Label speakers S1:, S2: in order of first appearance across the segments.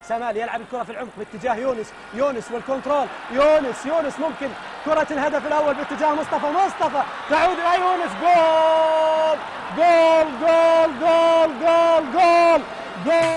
S1: سمال يلعب الكرة في العمق باتجاه يونس والكنترول، يونس ممكن كرة الهدف الأول باتجاه مصطفى تعود إلى يونس، جول جول جول جول جول جول جول.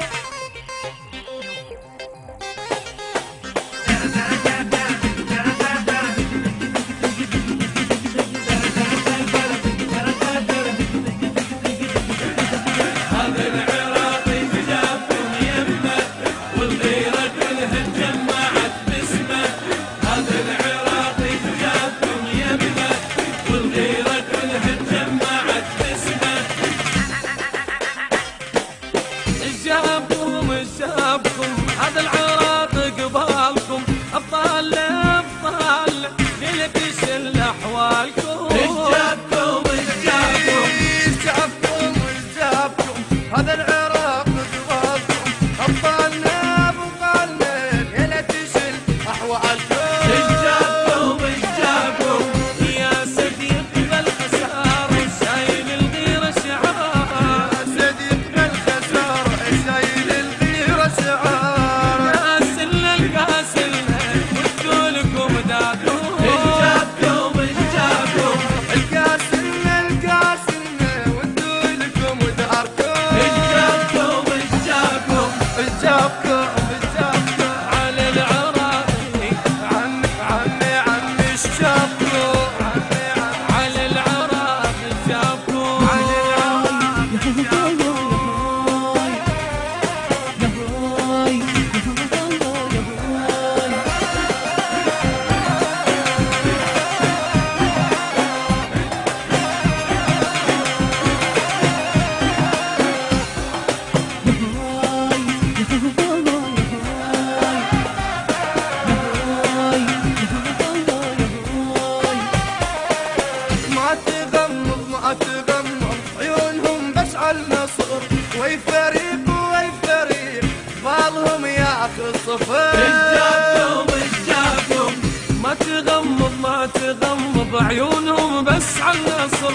S2: ما تغمض عيونهم بس على النصر،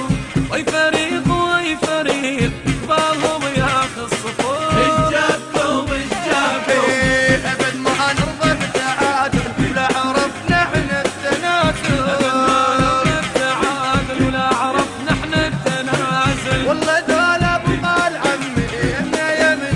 S2: وي فريق بالهم ياخذ صفر. الجابكم ابد ما نرضى بالتعادل ولا عرفنا احنا التنازل، ولا عرفنا احنا التنازل. والله دول ابطال عمي يا من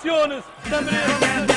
S1: يونس تمريره